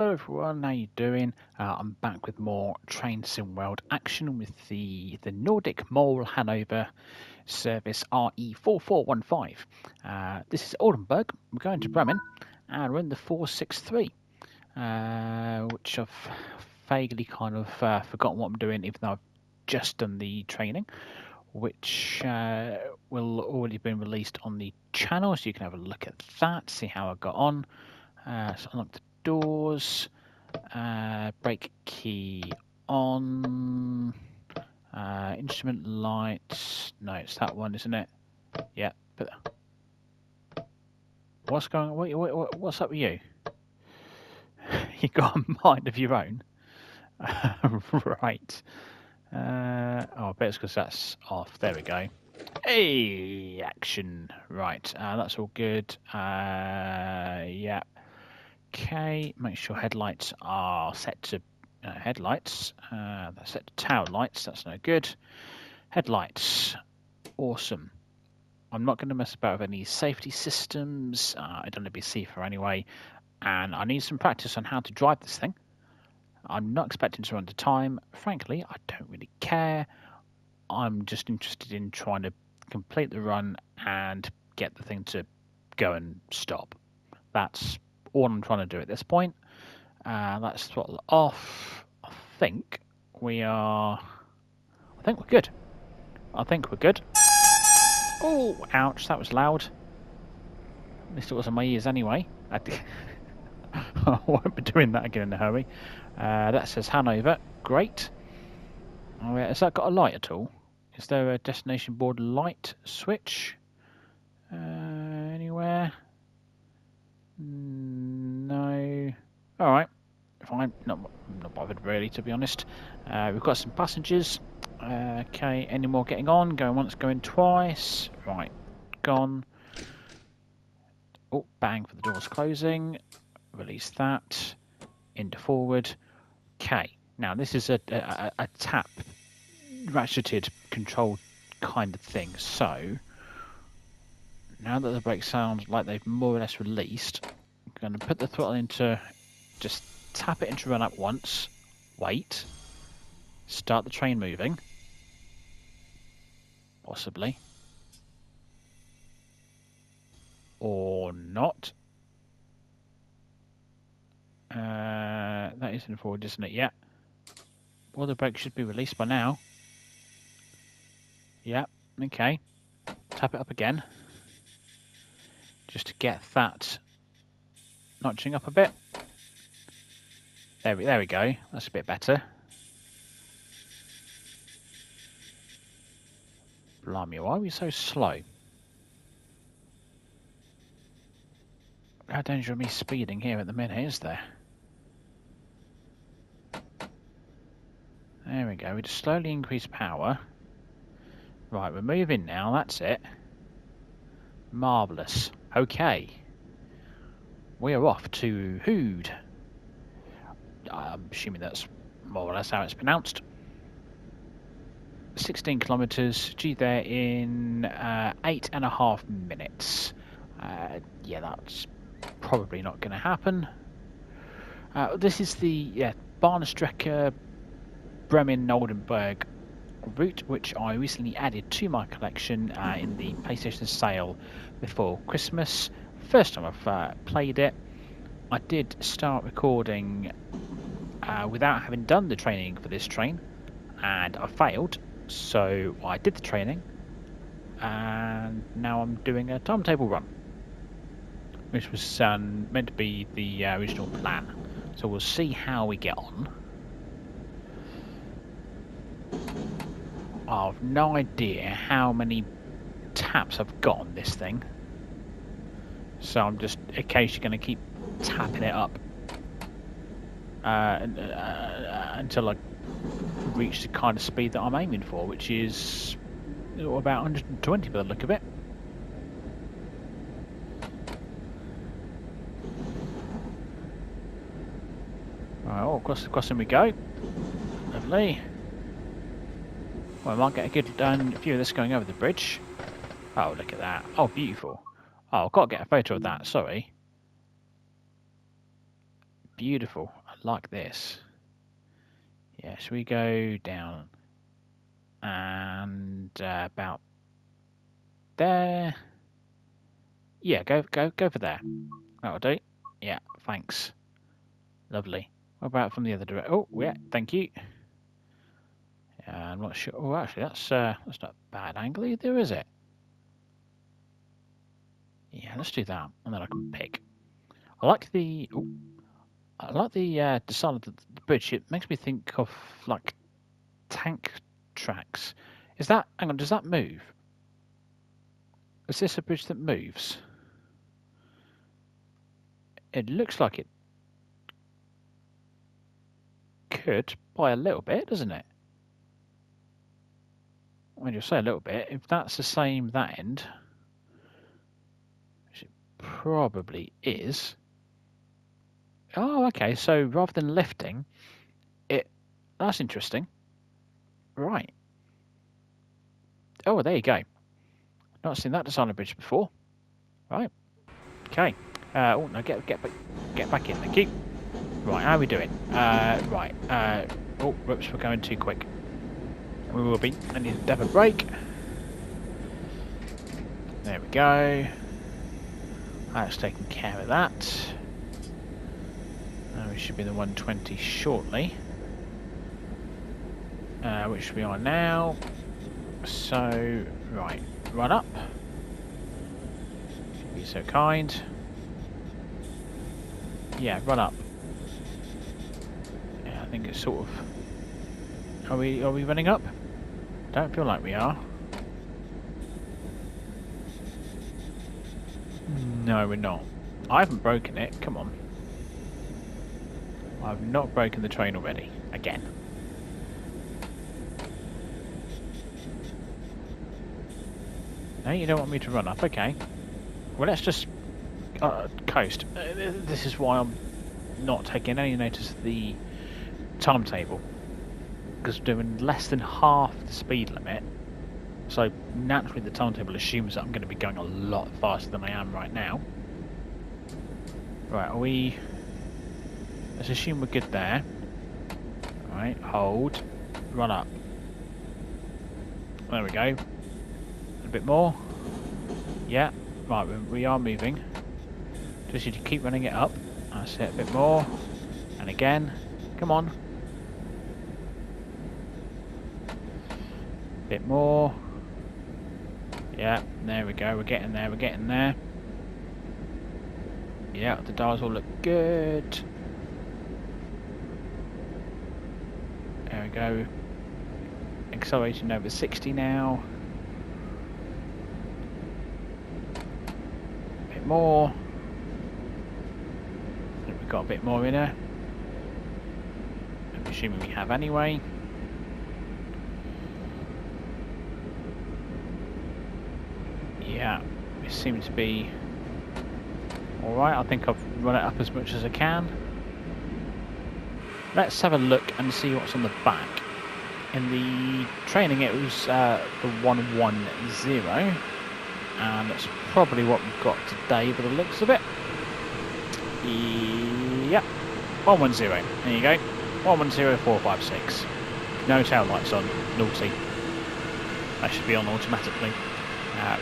Hello everyone, how you doing? I'm back with more Train Sim World action with the Nordic Mole Hanover service RE4415. This is Oldenburg. We're going to Bremen, and we're in the 463, which I've vaguely kind of forgotten what I'm doing, even though I've just done the training, which will already been released on the channel, so you can have a look at that, see how I got on. So unlock the doors. Brake key on. Instrument lights. No, it's that one, isn't it? Yeah. But what's going on? What's up with you? You got a mind of your own, right? Oh, I bet it's because that's off. There we go. Hey, action. Right. That's all good. Yeah. Okay. Make sure headlights are set to headlights. That's set to tail lights. That's no good. Headlights. Awesome. I'm not going to mess about with any safety systems. I don't want to be safer anyway. And I need some practice on how to drive this thing. I'm not expecting to run to time. Frankly, I don't really care. I'm just interested in trying to complete the run and get the thing to go and stop. That's all I'm trying to do at this point. Let's throttle off. I think we're good. I think we're good. Oh, ouch, that was loud. At least it was in my ears anyway. I won't be doing that again in a hurry. That says Hanover. Great. Oh, yeah. Has that got a light at all? Is there a destination board light switch? Anywhere? No. Alright. Fine. Not bothered really, to be honest. We've got some passengers. Okay, any more getting on? Going once, going twice. Right, gone. Oh, bang for the doors closing. Release that. Into forward. Okay, now this is a tap ratcheted control kind of thing. So, now that the brakes sound like they've more or less released, I'm going to put the throttle into, just tap it into run up once. Wait. Start the train moving. Possibly. Or not. That is in forward, isn't it? Yeah. Well, the brake should be released by now. Yeah. Okay. Tap it up again. Just to get that notching up a bit. There we go. That's a bit better. Blimey, why are we so slow? How dangerous me speeding here at the minute, is there? There we go. We just slowly increase power. Right, we're moving now. That's it. Marvellous. Okay. We're off to Hood. I'm assuming that's more or less how it's pronounced. 16 kilometres, due there in 8.5 minutes. Yeah, that's probably not going to happen. This is the Bahnstrecke Bremen Oldenburg route, which I recently added to my collection in the PlayStation sale before Christmas. First time I've played it. I did start recording without having done the training for this train, and I failed. So I did the training, and now I'm doing a timetable run, which was meant to be the original plan. So we'll see how we get on. I've no idea how many taps I've got on this thing, so I'm just occasionally going to keep tapping it up until I reach the kind of speed that I'm aiming for, which is about 120 by the look of it. Right, oh, crossing we go. Lovely. Well, I might get a good view of this going over the bridge. Oh, look at that. Oh, beautiful. Oh, I've got to get a photo of that, sorry. beautiful. I like this. Yeah, should we go down and about there? Yeah, go for there. That'll do. Yeah, thanks. Lovely. What about from the other direction? Oh, yeah, thank you. I'm not sure. Oh, actually, that's not a bad angle either, is it? Yeah, let's do that, and then I can pick. I like the design of the bridge. It makes me think of like tank tracks. Is that? Hang on, does that move? Is this a bridge that moves? It looks like it could by a little bit, doesn't it? When you say a little bit, if that's the same that end, which it probably is. Oh, okay. So rather than lifting, that's interesting. Right. Oh, there you go. Not seen that design of bridge before. Right. Okay. Oh no, get back in. Thank you. Right, how are we doing? Right. Oh, whoops, we're going too quick. We will be. I need to have a break. There we go. That's taken care of that. We should be the 120 shortly. Which we are now. So, right, run up. If you'd be so kind. Yeah, run up. Yeah, I think it's sort of. Are we running up? Don't feel like we are. No, we're not. I haven't broken it. Come on. I've not broken the train already. Again. No, you don't want me to run up. Okay. Well, let's just coast. This is why I'm not taking any notice of the timetable. Because we're doing less than half the speed limit. So naturally the timetable assumes that I'm going to be going a lot faster than I am right now. Right, are we... Let's assume we're good there. Right, hold. Run up. There we go. A bit more. Yeah, right, we are moving. Just need to keep running it up. That's it, a bit more. And again. Come on. Bit more. Yeah, there we go. We're getting there. We're getting there. Yeah, the dials all look good. There we go. Accelerating over 60 now. A bit more. I think we've got a bit more in there. I'm assuming we have anyway. Yeah, it seems to be alright. I think I've run it up as much as I can. Let's have a look and see what's on the back. In the training it was the 110, and that's probably what we've got today by the looks of it. Yep, 110, there you go. 110456. No tail lights on, naughty. That should be on automatically.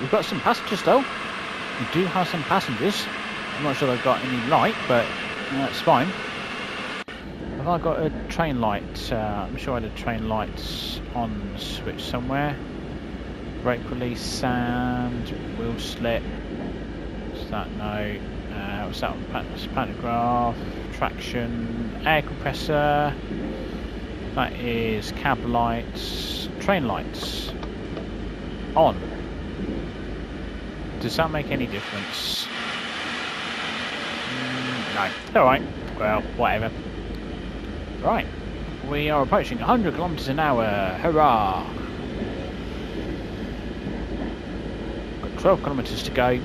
We've got some passengers though. We do have some passengers. I'm not sure they've got any light, but that's fine. Have I got a train light? I'm sure I had a train light on switch somewhere. Brake release, sand, wheel slip. What's that? No. What's that one? Pantograph, traction, air compressor. That is cab lights, train lights. On. Does that make any difference? No. Alright. Well, whatever. Right. We are approaching 100 kilometers an hour. Hurrah! Got 12 kilometers to go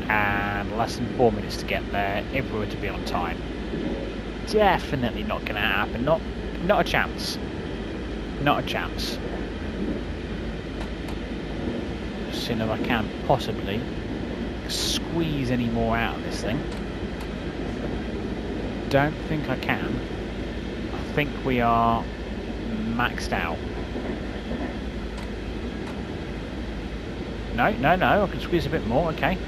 and less than 4 minutes to get there if we were to be on time. Definitely not going to happen. Not a chance. Not a chance. As soon as I can possibly squeeze any more out of this thing. don't think I can. I think we are maxed out. No, no, no, I can squeeze a bit more, okay.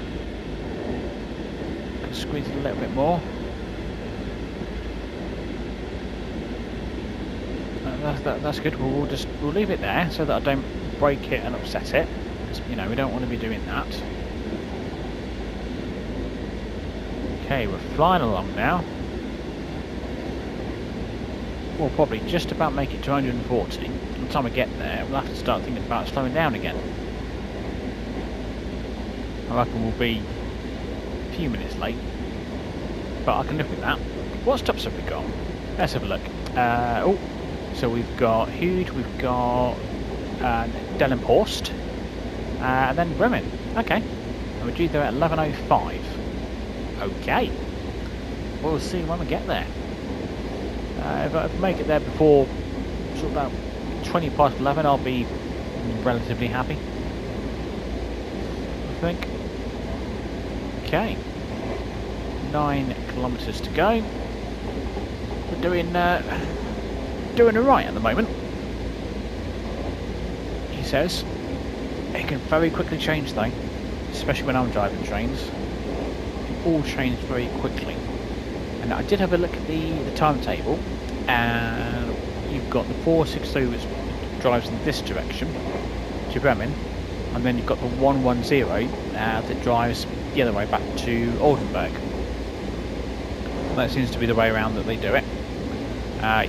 I can squeeze a little bit more. That's good. We'll leave it there so that I don't break it and upset it. Because, you know, we don't want to be doing that. Okay, we're flying along now. We'll probably just about make it to 140. By the time we get there, we'll have to start thinking about slowing down again. I reckon we'll be a few minutes late, but I can live with that. What stops have we got? Let's have a look. Oh, so we've got Hude, we've got Delmenhorst, and then Bremen. Okay, and we're due there at 11:05. Okay, we'll see when we get there. If I make it there before sort of about 20 past 11, I'll be relatively happy, I think. Okay, 9 kilometres to go. We're doing alright at the moment. He says it can very quickly change though, especially when I'm driving trains. It all changes very quickly. And I did have a look at the timetable, and you've got the 462 which drives in this direction to Bremen, and then you've got the 110 that drives the other way back to Oldenburg. That seems to be the way around that they do it.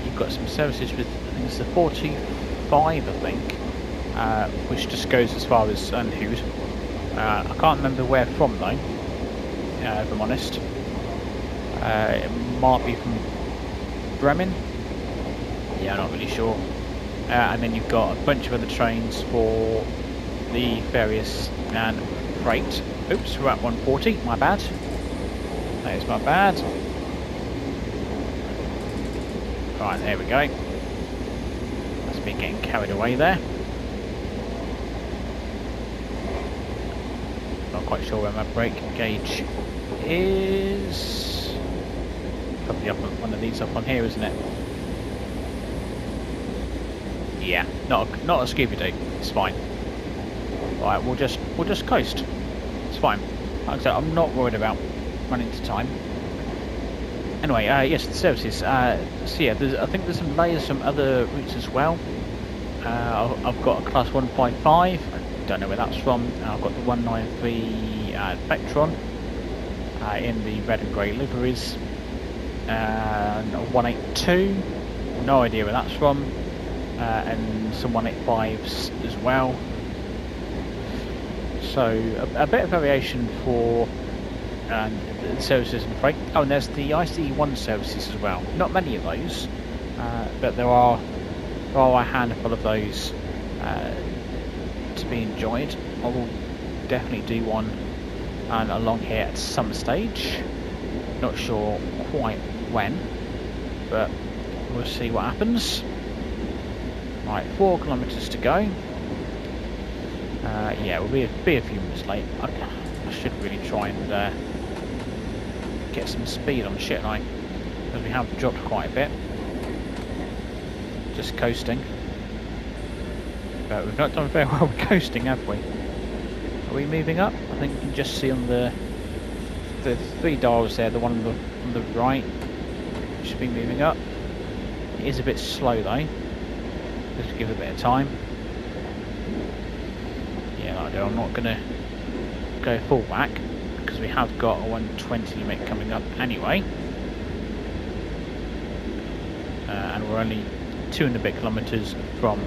You've got some services with, I think it's the 425, I think, which just goes as far as Hude. I can't remember where from though, if I'm honest. It might be from Bremen. Yeah, I'm not really sure. And then you've got a bunch of other trains for the various and freight. Oops, we're at 140. My bad. That is my bad. Right, there we go. Must be getting carried away there. Not quite sure where my brake gauge is. Probably up on one of these up on here, isn't it? Yeah, not a Scooby-Doo. It's fine. Right, we'll just coast. It's fine. Like I said, I'm not worried about running to time. Anyway, yes, the services. So yeah, I think there's some layers from other routes as well. I've got a class 155. I don't know where that's from. I've got the 193 Vectron in the red and grey liveries. And a 182. No idea where that's from. And some 185s as well. So a bit of variation for the services and freight. Oh, and there's the IC1 services as well. Not many of those, but there are a handful of those to be enjoyed. I will definitely do one along here at some stage. Not sure quite when, but we'll see what happens. Right, 4 kilometres to go. Yeah, we'll be a few minutes late. I should really try and get some speed on, shouldn't I? Because we have dropped quite a bit. Just coasting. But we've not done very well with coasting, have we? Are we moving up? I think you can just see on the 3 dials there, the one on the right should be moving up. It is a bit slow though. Just give it a bit of time. Yeah, like I do. I'm not going to go full whack because we have got a 120 limit coming up anyway. And we're only 2 and a bit kilometres from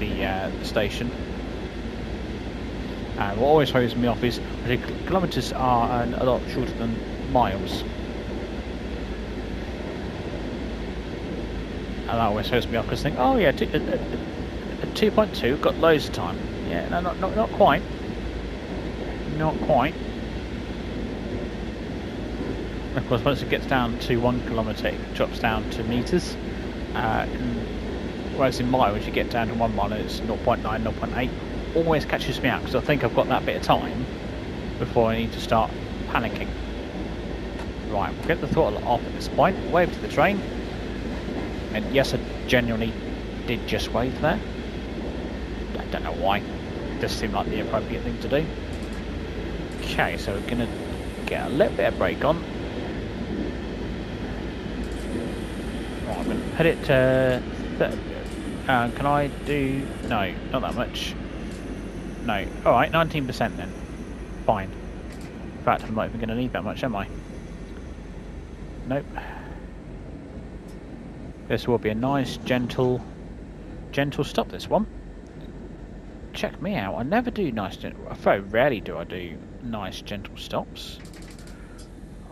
the station. What always throws me off is kilometres are a lot shorter than miles. And that always throws me off because I think, oh yeah, 2.2, got loads of time. Yeah, no, not quite. Not quite. Of course, once it gets down to 1 kilometre, it drops down to metres. Whereas in miles, you get down to 1 mile and it's 0.9, 0.8. Always catches me out because I think I've got that bit of time before I need to start panicking. Right, we'll get the throttle off at this point. Wave to the train. And yes, I genuinely did just wave there. I don't know why. It does seem like the appropriate thing to do. Okay, so we're going to get a little bit of brake on. Right, I'm going to put it to 30. Can I do... No, not that much. No. Alright, 19% then. Fine. In fact, I'm not even going to need that much, am I? Nope. This will be a nice, gentle stop, this one. Check me out. I never do nice, very rarely do I do nice, gentle stops.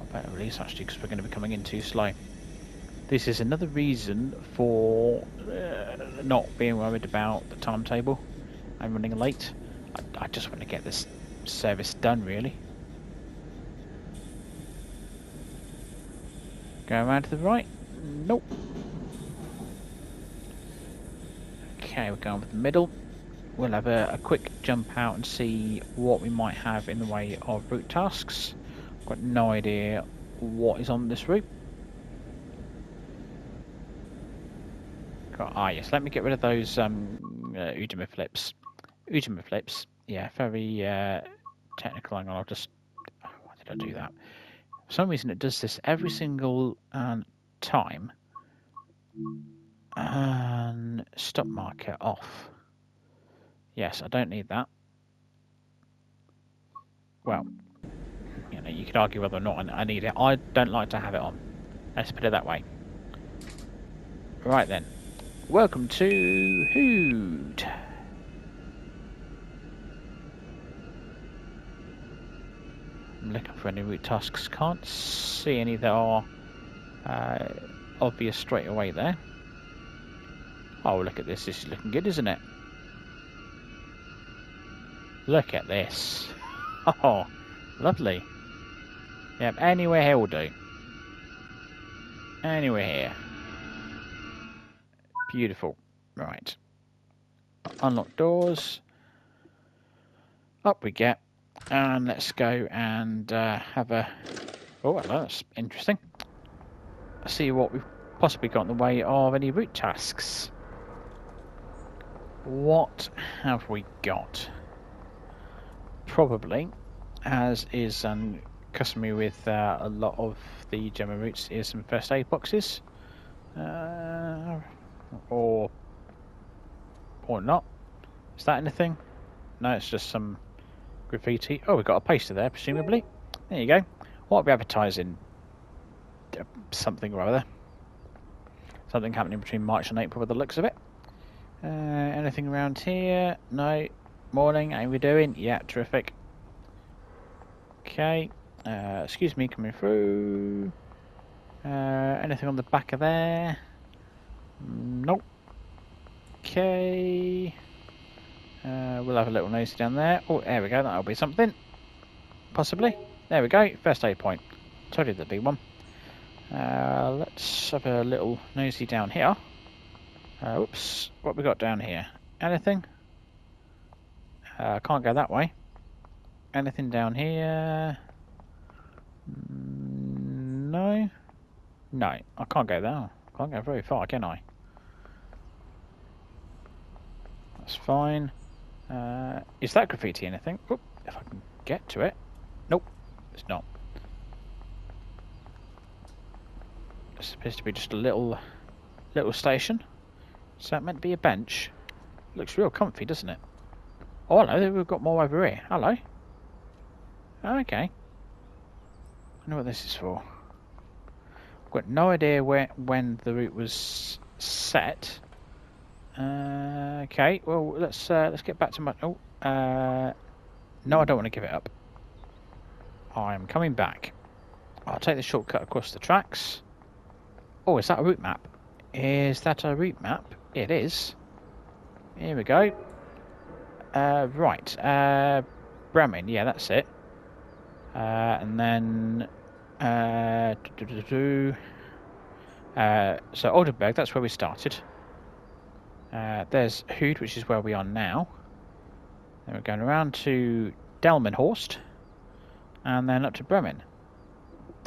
I better release, actually, because we're going to be coming in too slow. This is another reason for not being worried about the timetable. I'm running late. I just want to get this service done, really. Go around to the right. Nope. Okay, we're going with the middle. We'll have a quick jump out and see what we might have in the way of route tasks. I've got no idea what is on this route. Yes, let me get rid of those Udemy flips. Udemy flips, yeah, very technical. Hang on, I'll just... Why did I do that? For some reason it does this every single time. And stop marker off. Yes, I don't need that. Well, you know, you could argue whether or not I need it. I don't like to have it on. Let's put it that way. Right then. Welcome to Hood. I'm looking for any route tasks. Can't see any that are obvious straight away there. Oh, look at this. This is looking good, isn't it? Look at this. Oh, lovely. Yep, anywhere here will do. Anywhere here. Beautiful. Right. Unlock doors. Up we get. And let's go and have a... Oh, hello, that's interesting. See what we've possibly got in the way of any route tasks. What have we got? Probably, as is customary with a lot of the German routes, is some first aid boxes. Or not. Is that anything? No, it's just some graffiti. Oh, we've got a poster there, presumably. There you go. What are we advertising? Something or other. Something happening between March and April with the looks of it. Anything around here? No. Morning, how are we doing? Yeah, terrific. Okay. Excuse me, coming through. Anything on the back of there? Nope. Okay. We'll have a little nosy down there. Oh, there we go. That'll be something. Possibly. There we go. First aid point. Totally the big one. Let's have a little nosy down here. Oops. What we got down here? Anything? Can't go that way. Anything down here? No. No, I can't go there. Can't go very far, can I? That's fine. Is that graffiti anything? Oop, if I can get to it. Nope, it's not. It's supposed to be just a little station. Is that meant to be a bench? Looks real comfy, doesn't it? Oh, hello, we've got more over here. Hello. Okay. I wonder what this is for. I've got no idea when the route was set. Okay, well let's get back to my... Oh, no, I don't want to give it up. I'm coming back. I'll take the shortcut across the tracks. Oh, is that a route map? Is that a route map? It is. Here we go. Right. Bremen, yeah, that's it. And then... so Oldenburg, that's where we started. There's Hood, which is where we are now. Then we're going around to Delmenhorst, and then up to Bremen.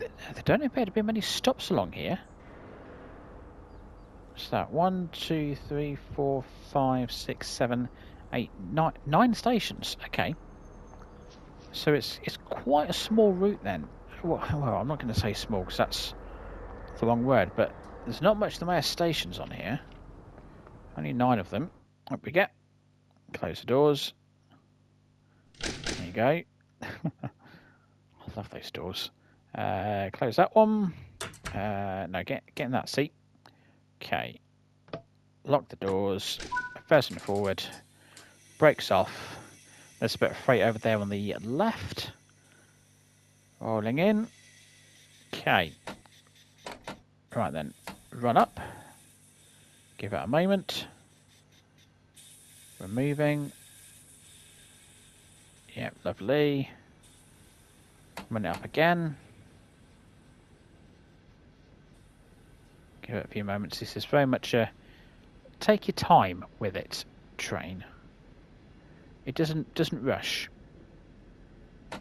There don't appear to be many stops along here. What's that? 1, 2, 3, 4, 5, 6, 7, 8, 9. 9 stations. Okay. So it's quite a small route then. Well, I'm not going to say small because that's the wrong word, but there's not much in the way of stations on here. Only 9 of them. Up we get. Close the doors. There you go. I love those doors. Close that one. No, get in that seat. Okay. Lock the doors. Fasten forward. Brakes off. There's a bit of freight over there on the left. Rolling in. Okay. Right then. Run up. Give it a moment. We're moving. Yep, lovely. Run it up again. Give it a few moments. This is very much a take your time with it train. It doesn't rush. I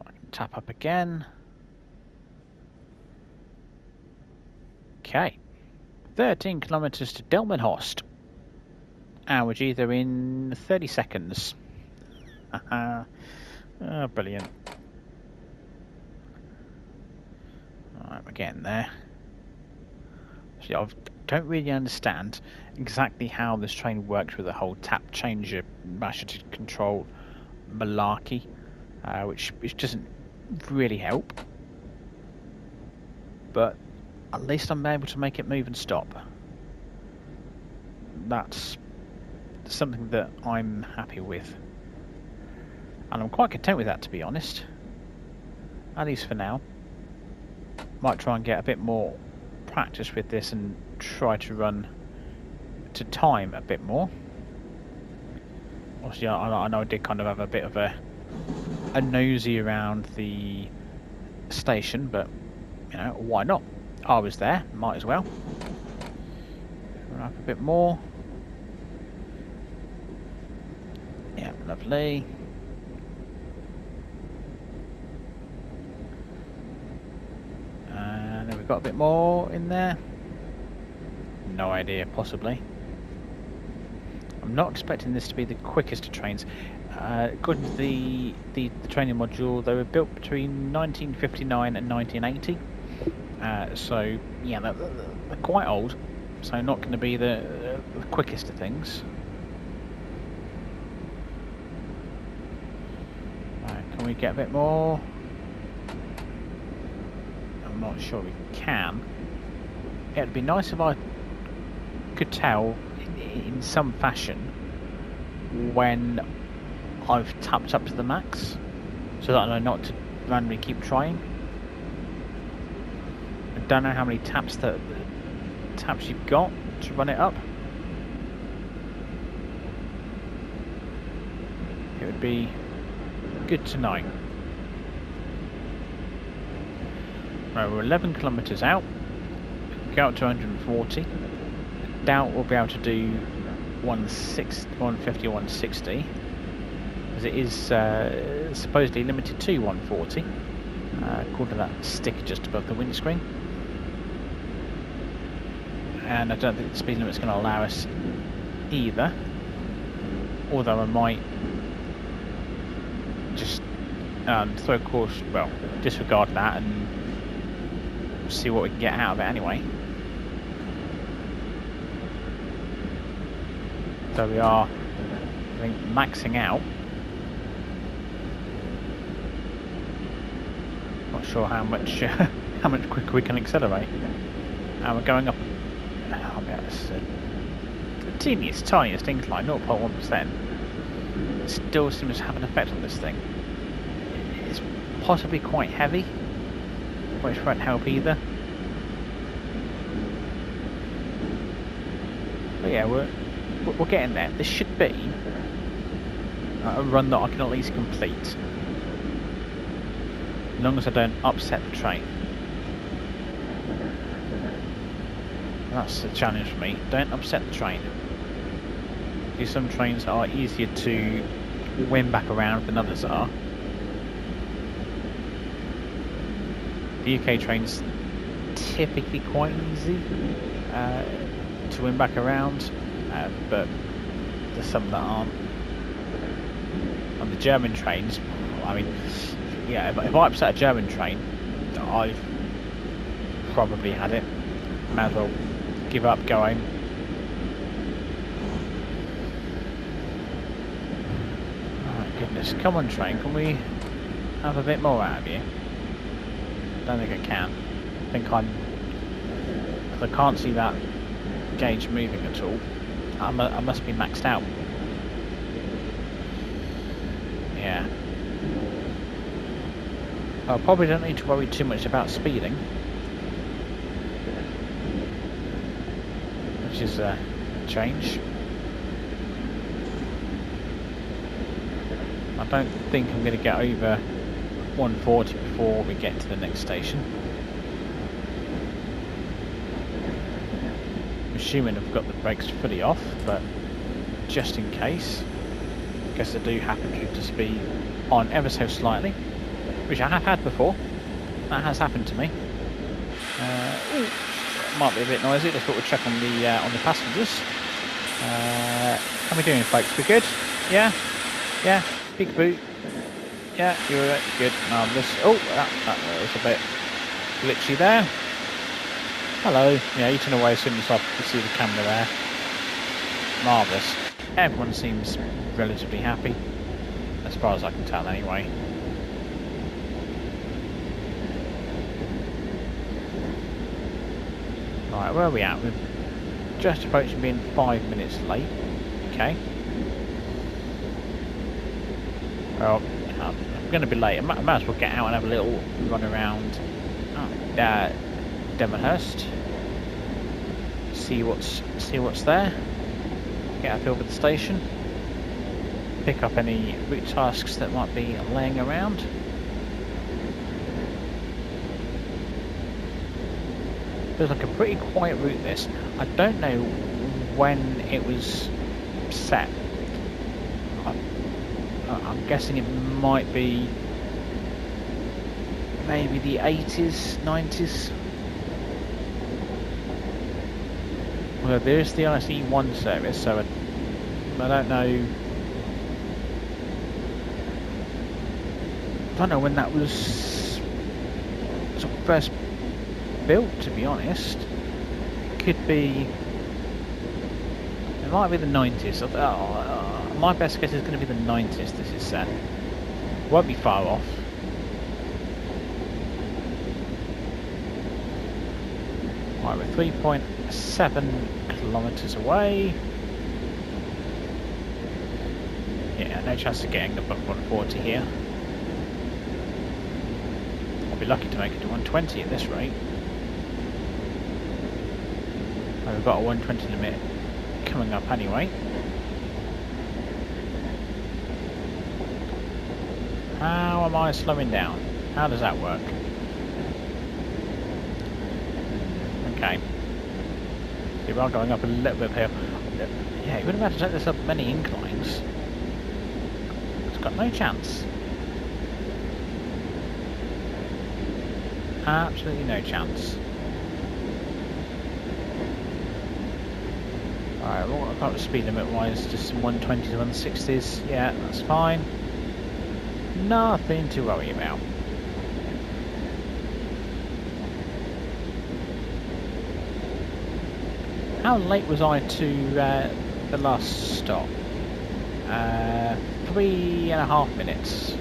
can tap up again. Okay. 13 kilometers to Delmenhorst. Which either in 30 seconds. Oh, brilliant. Alright, we're getting there. See, I don't really understand exactly how this train works with the whole tap changer masher to control malarkey, which doesn't really help. But at least I'm able to make it move and stop. That's something that I'm happy with. And I'm quite content with that, to be honest. At least for now. Might try and get a bit more practice with this and try to run to time a bit more. Obviously, I know I did kind of have a bit of a nosy around the station, but you know, why not? I was there, might as well. Run up a bit more. Yeah, lovely. And then we've got a bit more in there. No idea, possibly. I'm not expecting this to be the quickest of trains. According to the training module, they were built between 1959 and 1980. So, yeah, they're quite old. So not going to be the quickest of things. Can we get a bit more? I'm not sure we can. It'd be nice if I could tell in some fashion when I've tapped up to the max, so that I know not to randomly keep trying. I don't know how many taps you've got to run it up. It would be good to know. Right, we're 11 kilometres out. Go up to 140. Doubt we'll be able to do 150 or 160, as it is supposedly limited to 140, according to that sticker just above the windscreen. And I don't think the speed limit's going to allow us either, although I might just throw a course, well, disregard that and see what we can get out of it anyway. So we are, I think, maxing out. Not sure how much how much quicker we can accelerate. And we're going up. Oh, yeah, it's the teeniest, tiniest incline, 0.1%. It still seems to have an effect on this thing. It's possibly quite heavy, which won't help either. But yeah, we're getting there. This should be a run that I can at least complete, as long as I don't upset the train. That's the challenge for me. Don't upset the train. Because some trains are easier to win back around than others are. The UK trains typically quite easy to win back around, but there's some that aren't. On the German trains, I mean, yeah, if I upset a German train, I've probably had it. Might as well give up, go home. Oh my goodness, come on train, can we have a bit more out of you? Don't think I can. I think I can't see that gauge moving at all. I must be maxed out. Yeah. I probably don't need to worry too much about speeding, which is a change. I don't think I'm going to get over 140 before we get to the next station. I'm assuming I've got the brakes fully off, but just in case, I guess I do happen to speed on ever so slightly, which I have had before. That has happened to me. Might be a bit noisy. Let's we'll check on the passengers. How are we doing, folks? We good? Yeah, yeah. Big boot. Yeah, you're good. Marvellous. Oh, that was a bit glitchy there. Hello. Yeah, eating away as soon as I could see the camera there. Marvellous. Everyone seems relatively happy, as far as I can tell anyway. Right, where are we at? We're just approaching being 5 minutes late. Okay. Well, I'm going to be late. I might as well get out and have a little run around Demonhurst. See what's there. Get a feel for the station. Pick up any route tasks that might be laying around. Feels like a pretty quiet route this. I don't know when it was set. I'm guessing it might be maybe the 80s, 90s. Well, there is the IC1 service, so I don't know. I don't know when that was sort of first built, to be honest. It could be. It might be the 90s. My best guess is going to be the 90s. This is set. Won't be far off. Right, we're 3.7 kilometres away. Yeah, no chance of getting above 140 here. I'll be lucky to make it to 120 at this rate. And we've got a 120 limit coming up anyway. How am I slowing down? How does that work? Okay. We are going up a little bit here. Yeah, you wouldn't have had to take this up many inclines. It's got no chance. Absolutely no chance. Alright, what about the speed limit wise? Just some 120s, 160s. Yeah, that's fine. Nothing to worry about. How late was I to the last stop? 3.5 minutes.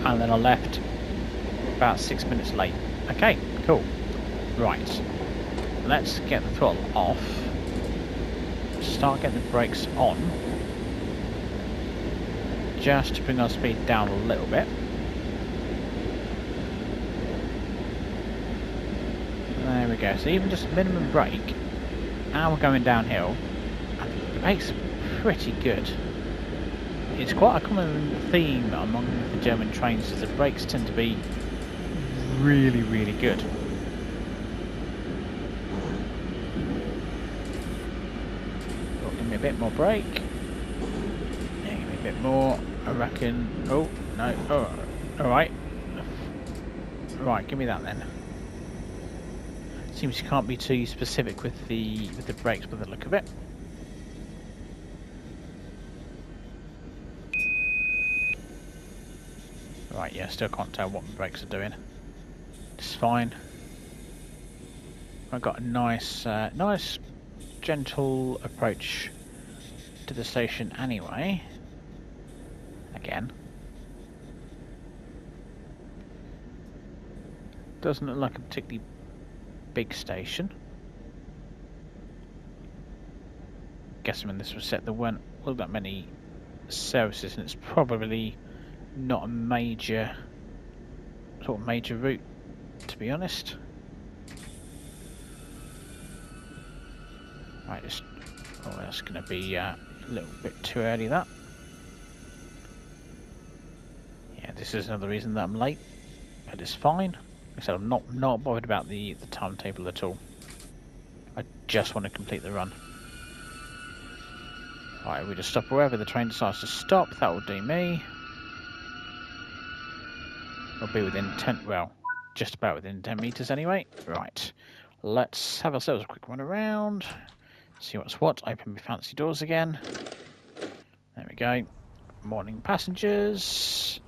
And then I left about 6 minutes late. Okay, cool. Right. Let's get the throttle off. Start getting the brakes on. Just to bring our speed down a little bit. There we go. So even just minimum brake, now we're going downhill. The brake's pretty good. It's quite a common theme among the German trains is the brakes tend to be really, really good. Oh, give me a bit more brake. Yeah, give me a bit more. I reckon. Oh no. Oh, all right. Right, give me that then. Seems you can't be too specific with the brakes by the look of it. Right, yeah, still can't tell what the brakes are doing. It's fine. I've got a nice, nice, gentle approach to the station anyway. Again. Doesn't look like a particularly big station. Guessing when this was set there weren't all that many services, and it's probably not a major route, to be honest. Right, oh, that's going to be a little bit too early, that. Yeah, this is another reason that I'm late, but it's fine. Like I said, I'm not bothered about the timetable at all. I just want to complete the run. Right, we just stop wherever the train decides to stop. That will do me. We'll be within 10, well, just about within 10 meters anyway. Right, let's have ourselves a quick run around. See what's what. Open my fancy doors again. There we go. Morning passengers.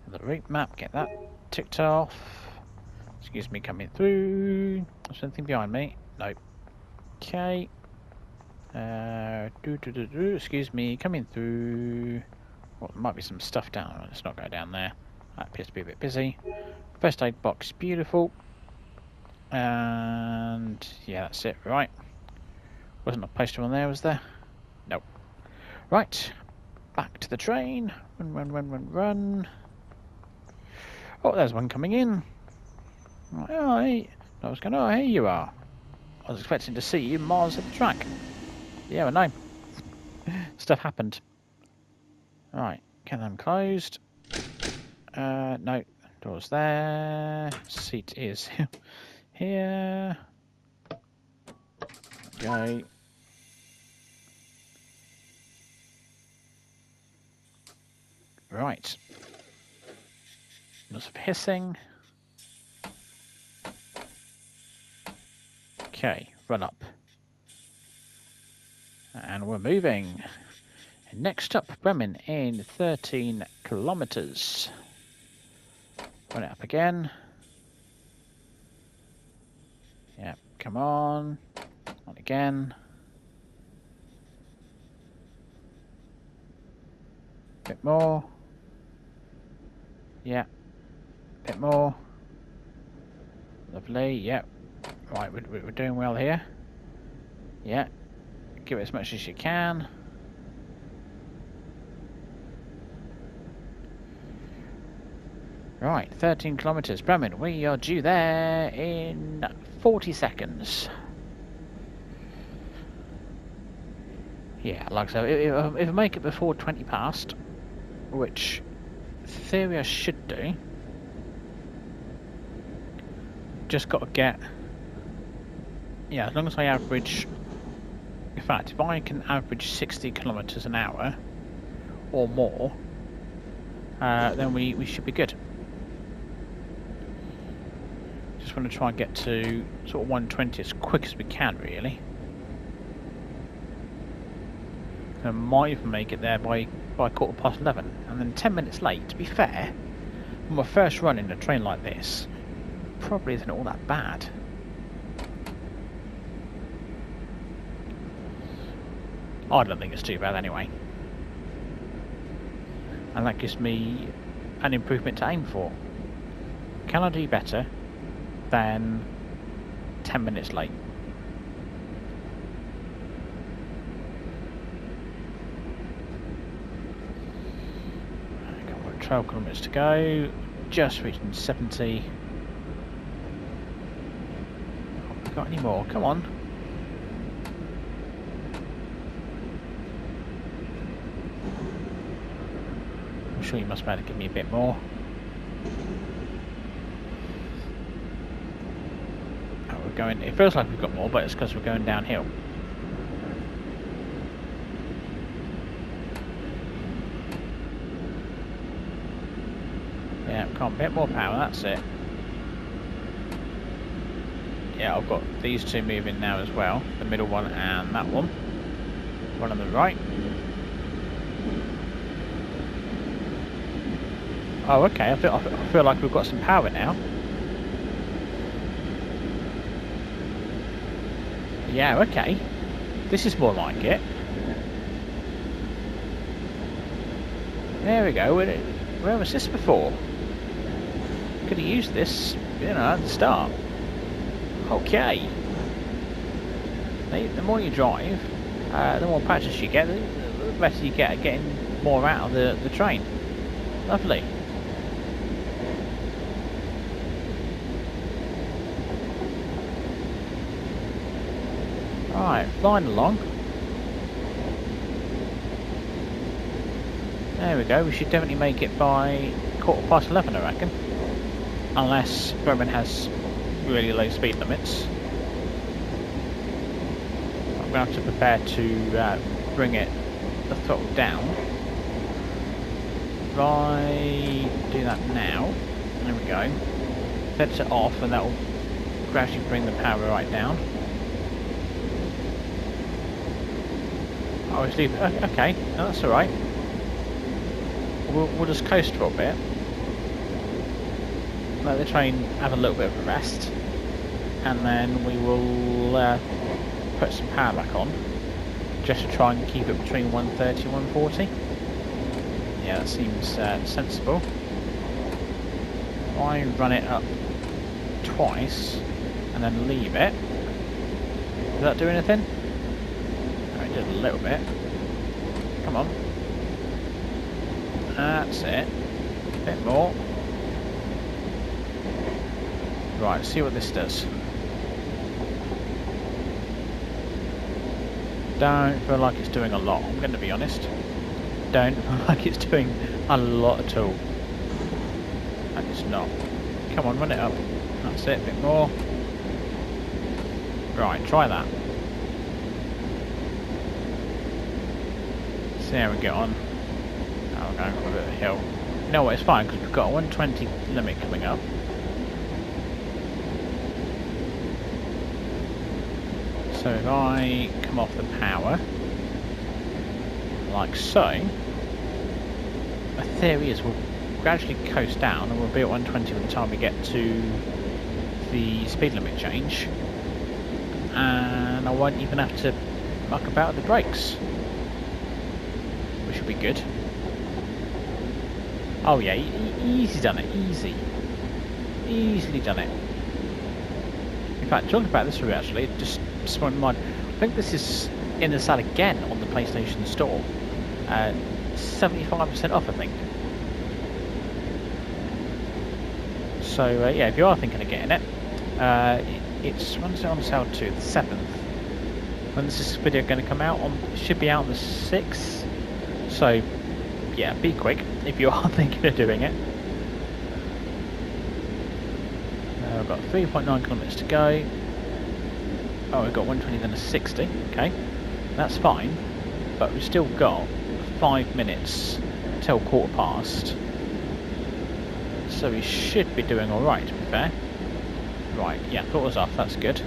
The route map, get that ticked off. Excuse me, coming through. Is there anything behind me? Nope. Okay. Excuse me, coming through. Well, there might be some stuff down. Let's not go down there. That appears to be a bit busy. First aid box, beautiful. And yeah, that's it. Right. Wasn't a poster on there, was there? Nope. Right. Back to the train. Run. Oh, there's one coming in. Right, oh, hey. I was going, oh, here you are. I was expecting to see you miles at the track. Yeah, I know. Stuff happened. Right, get them closed. No, door's there. Seat is here. Go. Right. Lots of hissing. Okay, run up. And we're moving. Next up, Bremen in 13 kilometers. Run it up again. Yeah, come on. On again. Bit more. Yeah. Bit more. Lovely. Yep. Right, we're doing well here. Yeah. Give it as much as you can. Right, 13 kilometers. Bremen, we are due there in 40 seconds. Yeah, like so. If I make it before 20 past, which in theory I should do, just got to get, yeah, as long as I average, in fact, if I can average 60 kilometers an hour or more, then we should be good. Just want to try and get to sort of 120 as quick as we can, really. I might even make it there by 11:15, and then 10 minutes late. To be fair, on my first run in a train like this, probably isn't all that bad. I don't think it's too bad anyway, and that gives me an improvement to aim for. Can I do better than 10 minutes late? Got 12 kilometers to go, just reaching 70. Have we got any more? Come on. I'm sure you must be able to give me a bit more. Oh, we're going, it feels like we've got more, but it's because we're going downhill. Yeah, come on, a bit more power, that's it. Yeah, I've got these two moving now as well. The middle one and that one. One on the right. Oh, okay. I feel like we've got some power now. Yeah, okay. This is more like it. There we go. Where was this before? Could have used this, you know, at the start. Okay. The more you drive, the more practice you get, the better you get at getting more out of the train. Lovely. Alright, flying along. There we go, we should definitely make it by 11:15, I reckon. Unless Bremen has really low speed limits. I'm going to have to prepare to bring the throttle down. If I do that now, there we go. Sets it off and that will gradually bring the power right down. Oh, it's leaving. Okay, no, that's alright. We'll just coast for a bit. Let the train have a little bit of a rest. And then we will put some power back on. Just to try and keep it between 130 and 140. Yeah, that seems sensible. If I run it up twice and then leave it. Does that do anything? I did a little bit. Come on. That's it. A bit more. Right, let's see what this does. Don't feel like it's doing a lot, I'm going to be honest. Don't feel like it's doing a lot at all. And it's not. Come on, run it up. That's it, a bit more. Right, try that. See how we get on. Oh, we're going for a bit of a hill. You know what, it's fine because we've got a 120 limit coming up. So if I come off the power, like so, the theory is we'll gradually coast down and we'll be at 120 by the time we get to the speed limit change. And I won't even have to muck about with the brakes. Which will be good. Oh yeah, easy done it, easy. Easily done it. In fact, talking about this route actually, it just sprung to mind. I think this is in the sale again on the PlayStation Store. 75% off, I think. So yeah, if you are thinking of getting it, it's when's it on sale to? The 7th. When's this video going to come out? It should be out on the 6th. So yeah, be quick if you are thinking of doing it. I've got 3.9 kilometers to go. Oh, we've got 120 then a 60. Okay, that's fine. But we've still got 5 minutes till 1/4 past. So we should be doing alright, to be fair. Right, yeah, throttle's off, that's good.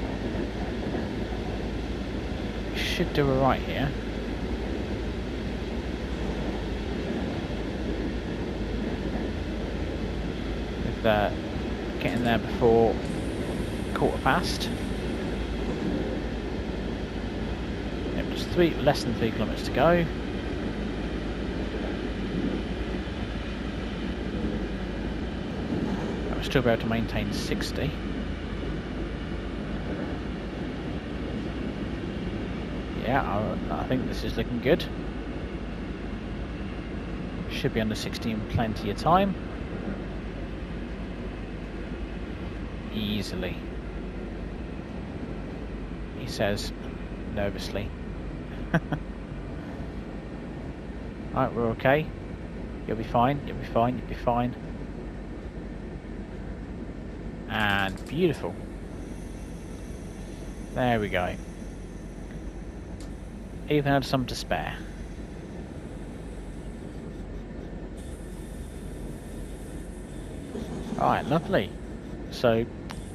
We should do alright here. With getting there before 1/4 past. Yep, just less than 3 kilometers to go. We'll still be able to maintain 60. Yeah, I think this is looking good. Should be under 60 in plenty of time. Easily. He says, nervously. Right, we're okay. You'll be fine, you'll be fine, you'll be fine. And beautiful. There we go. Even had some to spare. Alright, lovely. So,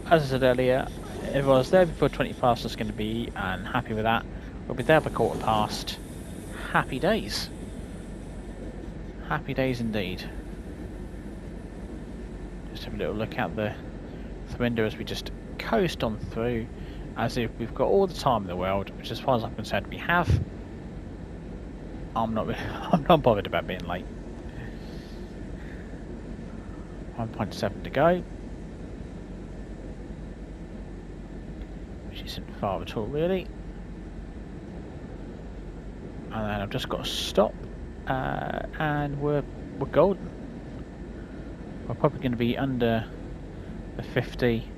as I said earlier, If I was there before 20 past, I was going to be happy with that. We'll be there by 1/4 past. Happy days. Happy days indeed. Just have a little look out the window as we just coast on through, as if we've got all the time in the world, which as far as I'm concerned we have. I'm not bothered about being late. 1.7 to go. Which isn't far at all really. And then I've just got to stop, and we're golden. We're probably going to be under the 50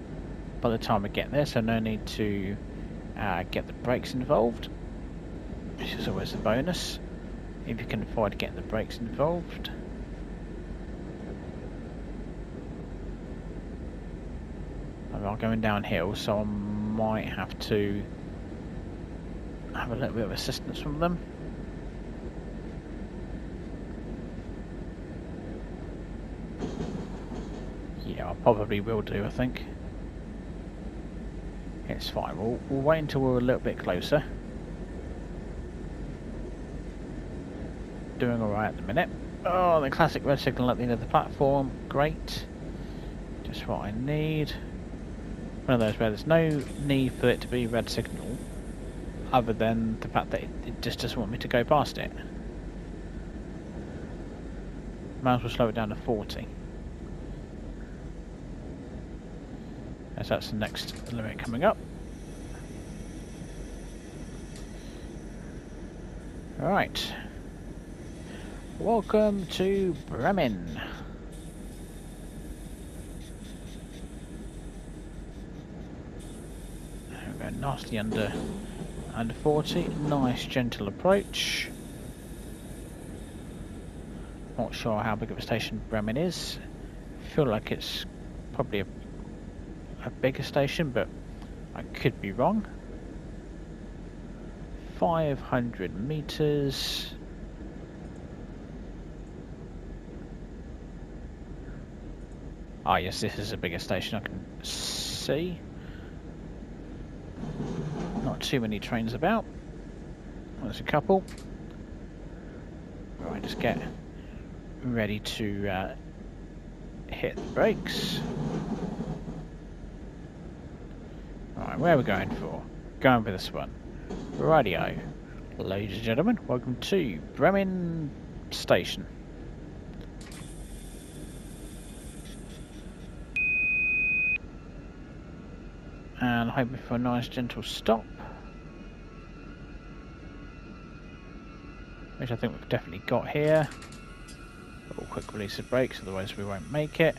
by the time we get there, so no need to get the brakes involved, which is always a bonus if you can avoid getting the brakes involved. We are going downhill, so I might have to have a little bit of assistance from them. Yeah, I probably will do, I think. It's fine, we'll wait until we're a little bit closer. Doing alright at the minute. Oh, the classic red signal at the end of the platform, great. Just what I need. One of those where there's no need for it to be red signal, other than the fact that it just doesn't want me to go past it. Might as well slow it down to 40. As that's the next limit coming up. Right. Welcome to Bremen. There we go, nasty under 40. Nice gentle approach. Not sure how big of a station Bremen is. Feel like it's probably a bigger station, but I could be wrong. 500 meters. Ah, yes, this is a bigger station, I can see. Not too many trains about. There's a couple. Right, just get ready to hit the brakes. Alright, where are we going for? Going for this one. Radio. Ladies and gentlemen, welcome to Bremen Station. And hoping for a nice gentle stop, which I think we've definitely got here. A quick release of brakes, otherwise we won't make it.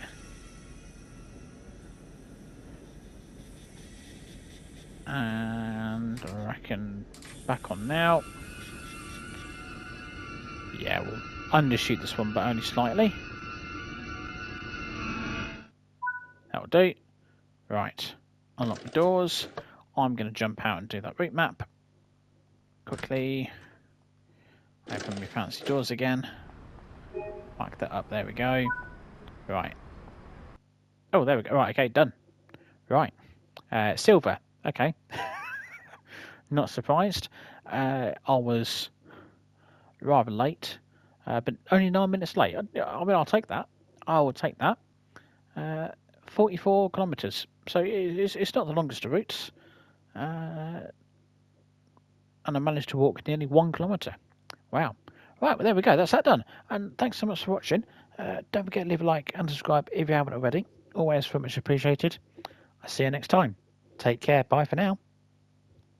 And I reckon back on now. Yeah, we'll undershoot this one, but only slightly. That'll do. Right, unlock the doors. I'm going to jump out and do that route map quickly. Open my fancy doors again. Mark that up. There we go. Right. Oh, there we go. Right. Okay, done. Right. Silver. Okay. Not surprised. I was rather late, but only 9 minutes late. I mean, I'll take that. I will take that. 44 kilometres. So it's not the longest of routes. And I managed to walk nearly 1 kilometre. Wow. Right, well, there we go. That's that done. And thanks so much for watching. Don't forget to leave a like and subscribe if you haven't already. Always very much appreciated. I'll see you next time. Take care. Bye for now.